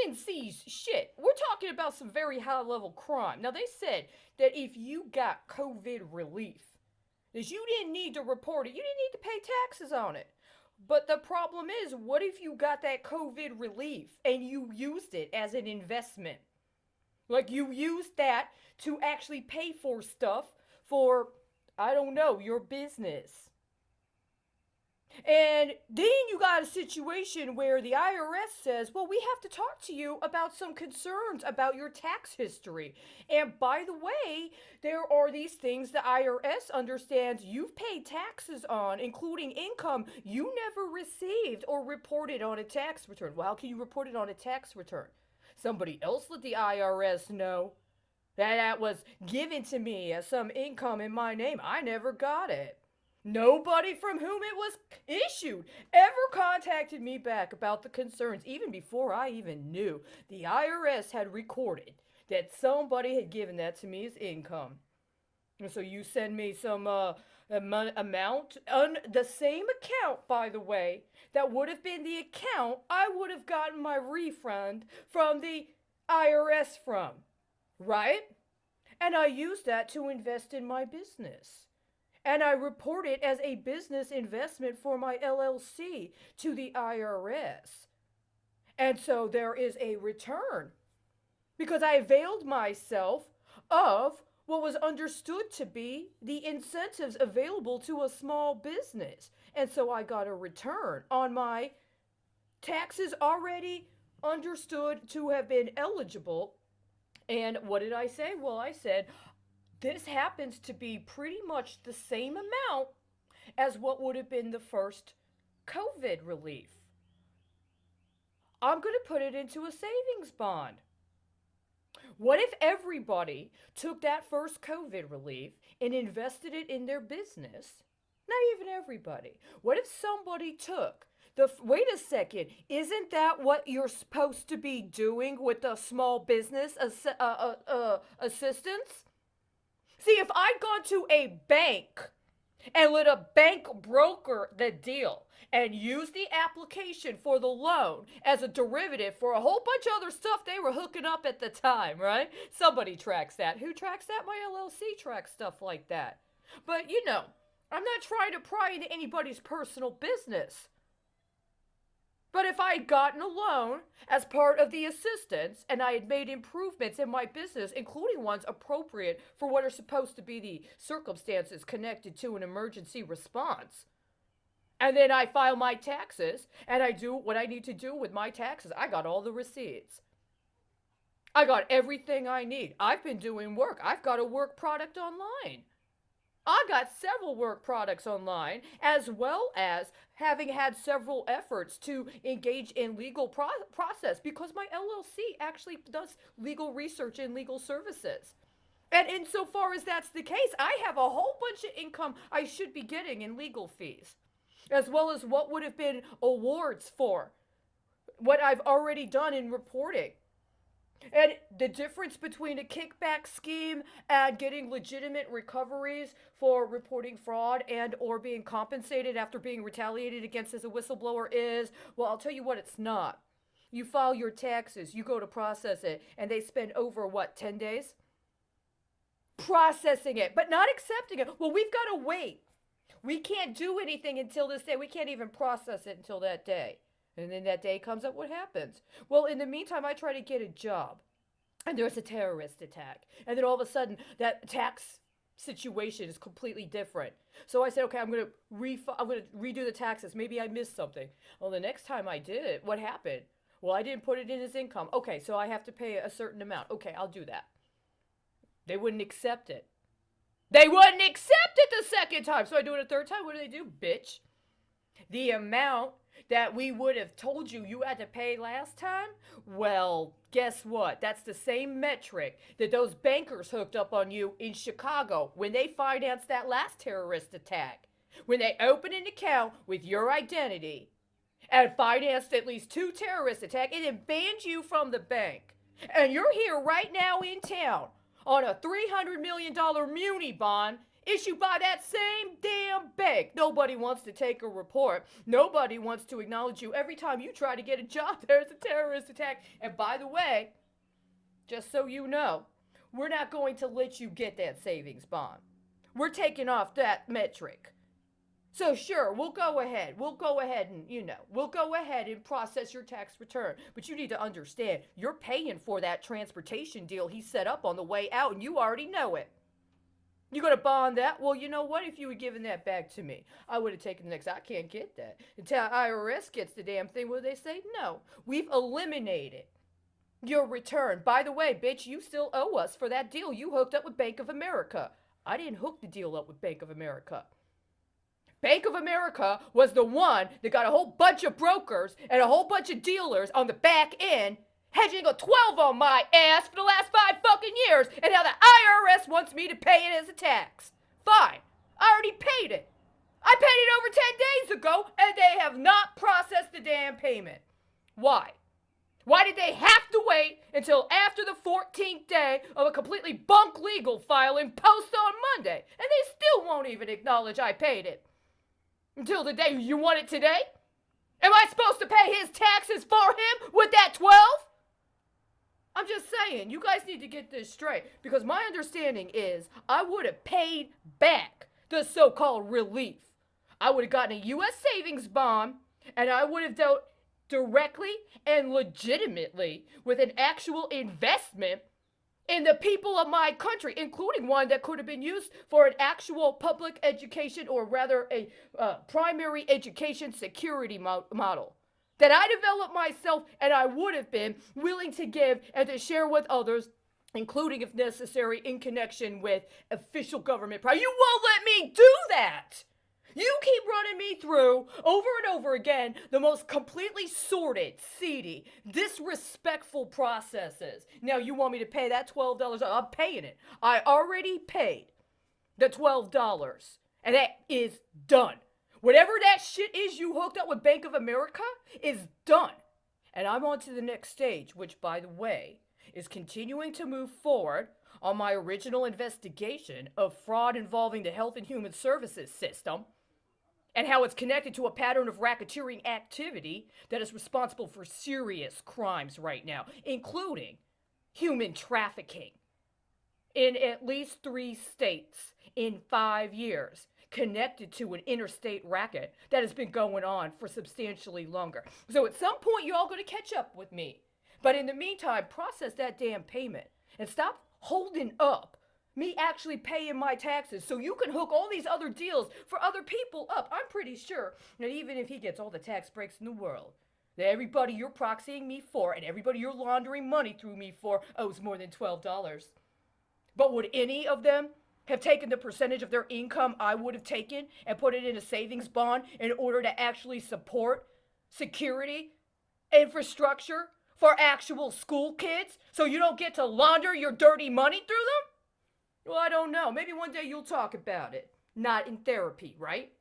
didn't seize shit. We're talking about some very high level crime. Now, they said that if you got COVID relief, that you didn't need to report it, you didn't need to pay taxes on it. But the problem is, what if you got that COVID relief and you used it as an investment? Like you used that to actually pay for stuff for, I don't know, your business. And then you got a situation where the IRS says, well, we have to talk to you about some concerns about your tax history. And by the way, there are these things the IRS understands you've paid taxes on, including income you never received or reported on a tax return. Well, how can you report it on a tax return? Somebody else let the IRS know that was given to me as some income in my name. I never got it. Nobody from whom it was issued ever contacted me back about the concerns, even before I even knew. The IRS had recorded that somebody had given that to me as income. And so you send me some amount, the same account, by the way, that would have been the account I would have gotten my refund from the IRS from, right? And I used that to invest in my business. And I report it as a business investment for my LLC to the IRS. And so there is a return because I availed myself of what was understood to be the incentives available to a small business. And so I got a return on my taxes already understood to have been eligible. And what did I say? Well, I said, this happens to be pretty much the same amount as what would have been the first COVID relief. I'm going to put it into a savings bond. What if everybody took that first COVID relief and invested it in their business? Not even everybody. What if somebody took wait a second, isn't that what you're supposed to be doing with the small business assistance? See, if I'd gone to a bank and let a bank broker the deal and used the application for the loan as a derivative for a whole bunch of other stuff they were hooking up at the time, right? Somebody tracks that. Who tracks that? My LLC tracks stuff like that. But, I'm not trying to pry into anybody's personal business. But if I had gotten a loan as part of the assistance and I had made improvements in my business, including ones appropriate for what are supposed to be the circumstances connected to an emergency response, and then I file my taxes and I do what I need to do with my taxes, I got all the receipts. I got everything I need. I've been doing work. I've got a work product online. I got several work products online, as well as having had several efforts to engage in legal process because my LLC actually does legal research and legal services. And insofar as that's the case, I have a whole bunch of income I should be getting in legal fees, as well as what would have been awards for what I've already done in reporting. And the difference between a kickback scheme and getting legitimate recoveries for reporting fraud and or being compensated after being retaliated against as a whistleblower is, well, I'll tell you what, it's not. You file your taxes, you go to process it, and they spend over, 10 days? Processing it, but not accepting it. Well, we've got to wait. We can't do anything until this day. We can't even process it until that day. And then that day comes up, what happens? Well, in the meantime, I try to get a job. And there's a terrorist attack. And then all of a sudden, that tax situation is completely different. So I said, okay, I'm going to redo the taxes. Maybe I missed something. Well, the next time I did it, what happened? Well, I didn't put it in as income. Okay, so I have to pay a certain amount. Okay, I'll do that. They wouldn't accept it. They wouldn't accept it the second time. So I do it a third time. What do? Bitch. The amount that we would have told you had to pay last time, well, guess what? That's the same metric that those bankers hooked up on you in Chicago when they financed that last terrorist attack. When they opened an account with your identity and financed at least 2 terrorist attacks and then banned you from the bank. And you're here right now in town on a $300 million muni bond issued by that same damn bank. Nobody wants to take a report. Nobody wants to acknowledge you. Every time you try to get a job, there's a terrorist attack. And by the way, just so you know, we're not going to let you get that savings bond. We're taking off that metric. So sure, we'll go ahead and process your tax return. But you need to understand, you're paying for that transportation deal he set up on the way out, and you already know it. You're going to bond that? Well, you know what? If you had given that back to me, I would have taken the next. I can't get that. Until IRS gets the damn thing, what do they say? No. We've eliminated your return. By the way, bitch, you still owe us for that deal you hooked up with Bank of America. I didn't hook the deal up with Bank of America. Bank of America was the one that got a whole bunch of brokers and a whole bunch of dealers on the back end hedging a 12 on my ass for the last 5 fucking years, and now the IRS wants me to pay it as a tax. Fine. I already paid it. I paid it over 10 days ago, and they have not processed the damn payment. Why? Why did they have to wait until after the 14th day of a completely bunk legal filing post on Monday? And they still won't even acknowledge I paid it. Until the day you want it today? Am I supposed to pay his taxes for him with that 12? I'm just saying, you guys need to get this straight, because my understanding is I would have paid back the so-called relief. I would have gotten a U.S. savings bond, and I would have dealt directly and legitimately with an actual investment in the people of my country, including one that could have been used for an actual public education, or rather a primary education security model that I developed myself, and I would have been willing to give and to share with others, including, if necessary, in connection with official government. You won't let me do that. You keep running me through, over and over again, the most completely sordid, seedy, disrespectful processes. Now you want me to pay that $12? I'm paying it. I already paid the $12, and that is done. Whatever that shit is you hooked up with Bank of America is done. And I'm on to the next stage, which, by the way, is continuing to move forward on my original investigation of fraud involving the Health and Human Services system, and how it's connected to a pattern of racketeering activity that is responsible for serious crimes right now, including human trafficking in at least 3 states in 5 years, connected to an interstate racket that has been going on for substantially longer. So at some point, you're all going to catch up with me. But in the meantime, process that damn payment and stop holding up me actually paying my taxes so you can hook all these other deals for other people up. I'm pretty sure that even if he gets all the tax breaks in the world, that everybody you're proxying me for and everybody you're laundering money through me for owes more than $12. But would any of them have taken the percentage of their income I would have taken and put it in a savings bond in order to actually support security, infrastructure for actual school kids so you don't get to launder your dirty money through them? Well, I don't know. Maybe one day you'll talk about it. Not in therapy, right?